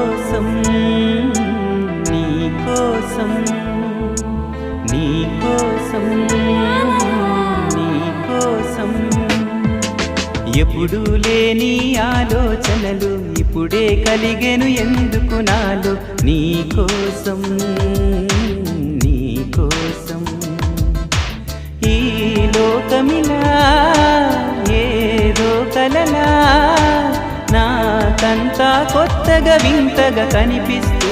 కోసం నీ కోసం నీ కోసం నీ కోసం ఎప్పుడూ లేని ఆలోచనలు ఇప్పుడే కలిగెను ఎందుకు నాలో నీ కోసం నీ కోసం ఈ లోకమిలా ఏదో కలలా నాకంతా కొత్తగా వింతగా కనిపిస్తూ